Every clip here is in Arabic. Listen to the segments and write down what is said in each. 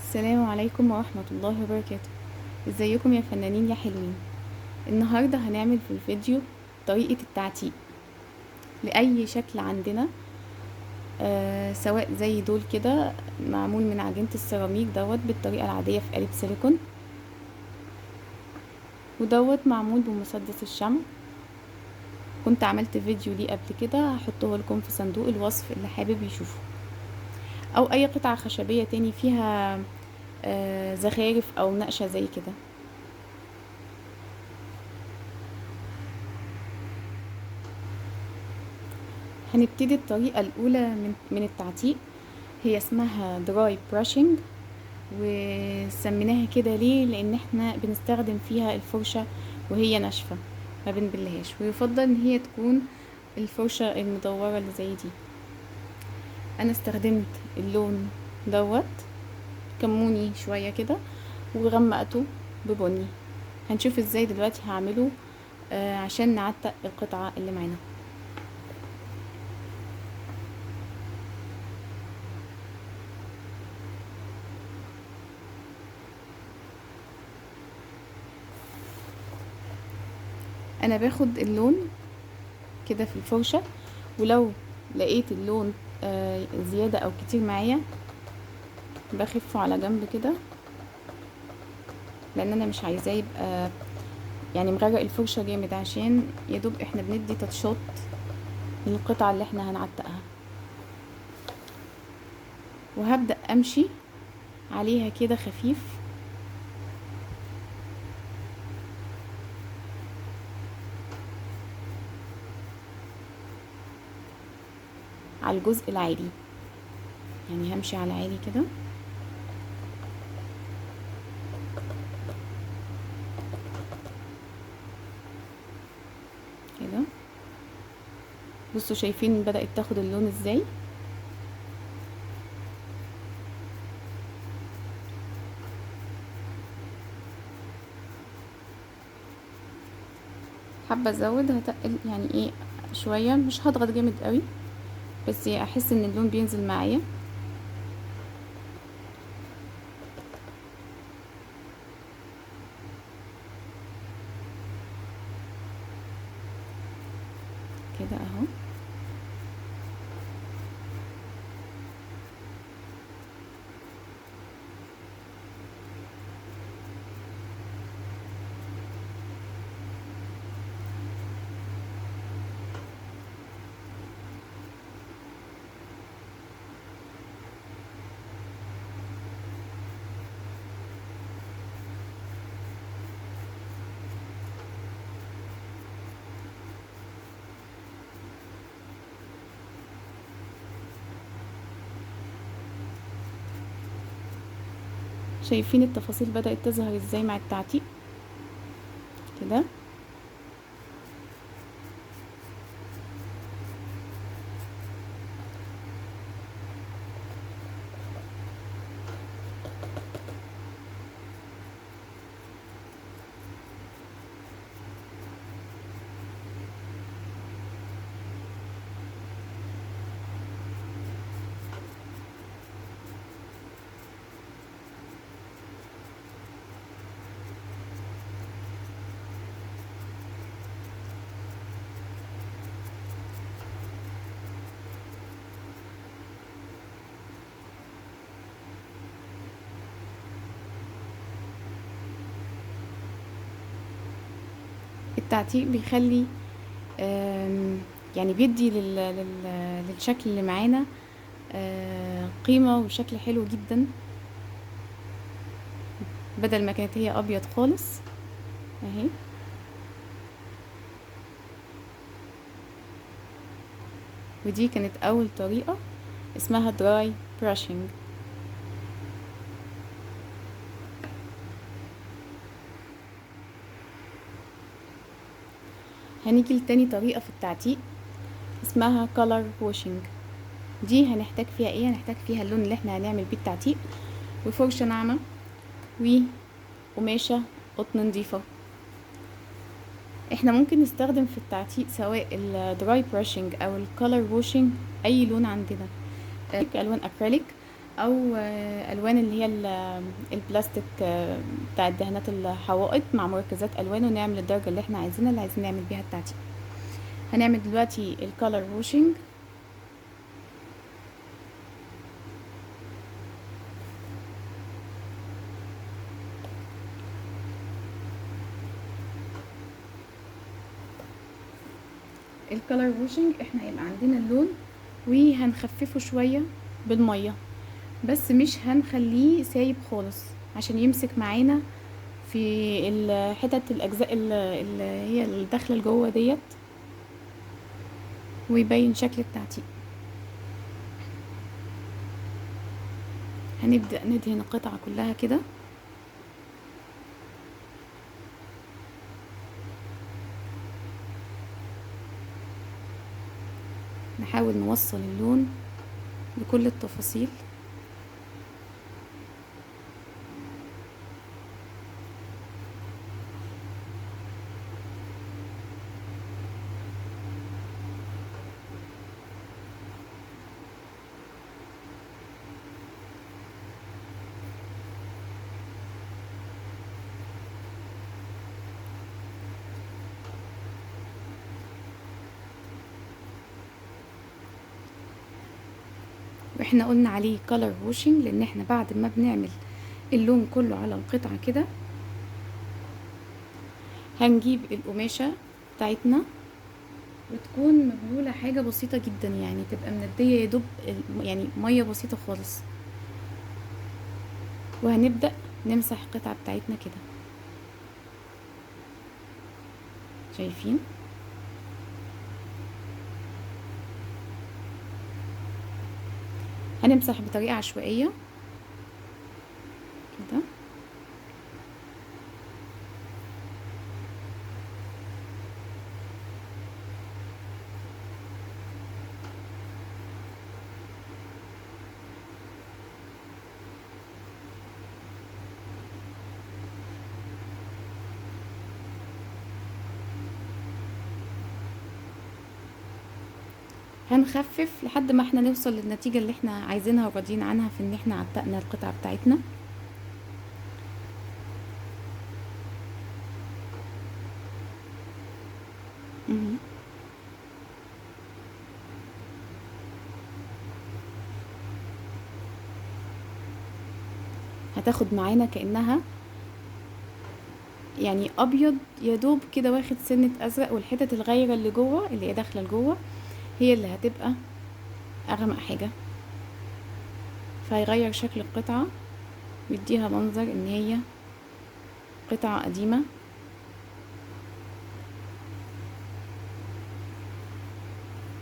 السلام عليكم ورحمة الله وبركاته. ازيكم يا فنانين يا حلوين؟ النهاردة هنعمل في الفيديو طريقة التعتيق لأي شكل عندنا، سواء زي دول كده معمول من عجينة السيراميك دوت بالطريقة العادية في قالب سيليكون، ودوت معمول بمسدس الشمع. كنت عملت فيديو ليه قبل كده، هحطه لكم في صندوق الوصف اللي حابب يشوفه، او اي قطعة خشبية تاني فيها زخارف او نقشة زي كده. هنبتدي الطريقة الأولى من التعتيق، هي اسمها دراي براشنج، وسميناها كده ليه؟ لأن احنا بنستخدم فيها الفرشة وهي ناشفة، ما بنبلهاش، ويفضل ان هي تكون الفرشة المدورة اللي زي دي. انا استخدمت اللون دوت كموني شوية كده وغمقته ببني. هنشوف ازاي دلوقتي هعمله عشان نعتق القطعة اللي معانا. انا باخد اللون كده في الفرشة، ولو لقيت اللون زيادة او كتير معايا بخفه على جنب كده، لان انا مش عايزاه يبقى يعني مغرق الفرشة جامد، عشان يدوب احنا بندي تاتشات للقطعة اللي احنا هنعتقها. وهبدأ امشي عليها كده خفيف، على الجزء العالي، يعني همشي على عالي كده. كده بصوا شايفين بدأت تاخد اللون ازاي؟ حابة ازود هتقل يعني ايه شوية، مش هضغط جامد قوي، بس احس ان اللون بينزل معايا. كده اهو. شايفين التفاصيل بدأت تظهر ازاي مع التعتيق كده؟ التعتيق بيخلي يعني بيدي للشكل اللي معانا قيمة وشكل حلو جدا، بدل ما كانت هي ابيض خالص اهي. ودي كانت اول طريقة اسمها دراي براشنج. هنيجي لتاني طريقة في التعتيق اسمها color washing. دي هنحتاج فيها ايه؟ هنحتاج فيها اللون اللي احنا هنعمل بيه التعتيق، وفرشة ناعمة، وقماشة قطن نضيفة. احنا ممكن نستخدم في التعتيق سواء الدراي براشنج او الكولر واشنج اي لون عندنا، الوان اكريليك او الوان اللي هي البلاستيك بتاع دهانات الحوائط مع مركزات الوان، ونعمل الدرجه اللي احنا عايزينها، اللي عايزين نعمل بيها التعتيق. هنعمل دلوقتي الكالر ووشنج. الكالر ووشنج احنا هيبقى عندنا اللون وهنخففه شويه بالميه، بس مش هنخليه سايب خالص عشان يمسك معانا في الحتت الاجزاء اللي هي اللي داخله لجوه ديت، ويبين شكل التعتيق. هنبدأ ندهن القطعة كلها كده، نحاول نوصل اللون بكل التفاصيل. واحنا قلنا عليه color washing لان احنا بعد ما بنعمل اللون كله على القطعة كده هنجيب القماشة بتاعتنا وتكون مبلولة حاجة بسيطة جدا، يعني تبقى مندية يدوب يعني مية بسيطة خالص، وهنبدأ نمسح القطعة بتاعتنا كده. شايفين؟ هنمسح بطريقة عشوائية كده. هنخفف لحد ما احنا نوصل للنتيجة اللي احنا عايزينها وراضيين عنها في ان احنا عتقنا القطعة بتاعتنا. هتاخد معانا كأنها يعني ابيض يا دوب كده، واخد سنة ازرق، والحتت الغايرة اللي جوه اللي هي داخلة لجوه هي اللي هتبقى اغمق حاجة، فهيغير شكل القطعة ويديها منظر ان هي قطعة قديمة.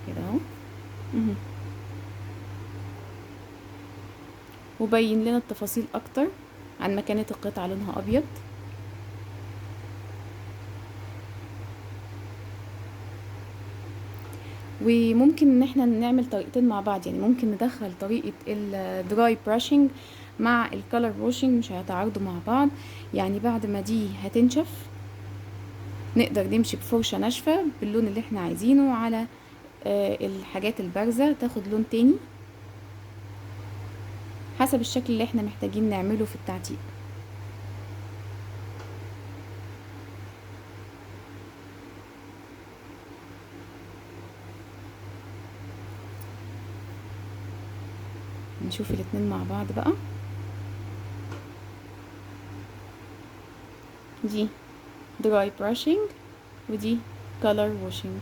كده اهو. وبين لنا التفاصيل اكتر عن ما كانت القطعة لونها ابيض. وممكن ان احنا نعمل طريقتين مع بعض، يعني ممكن ندخل طريقة الدراي براشنج مع الكالر واشنج، مش هيتعارضوا مع بعض. يعني بعد ما دي هتنشف نقدر نمشي بفرشة ناشفة باللون اللي احنا عايزينه على الحاجات البارزة، تاخد لون تاني حسب الشكل اللي احنا محتاجين نعمله في التعتيق. نشوف الاتنين مع بعض بقى. دي دراي براشنج ودي كولر واشنج.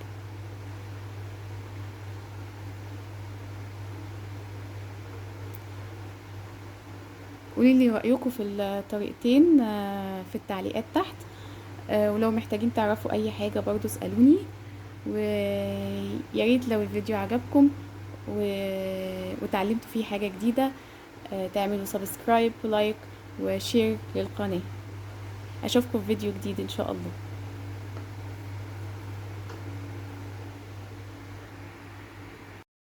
قوليلي رأيكم في الطريقتين في التعليقات تحت، ولو محتاجين تعرفوا اي حاجة برضو اسألوني، وياريت لو الفيديو عجبكم وتعلمتوا فيه حاجة جديدة تعملوا سبسكرايب ولايك وشير للقناة. اشوفكم في فيديو جديد ان شاء الله.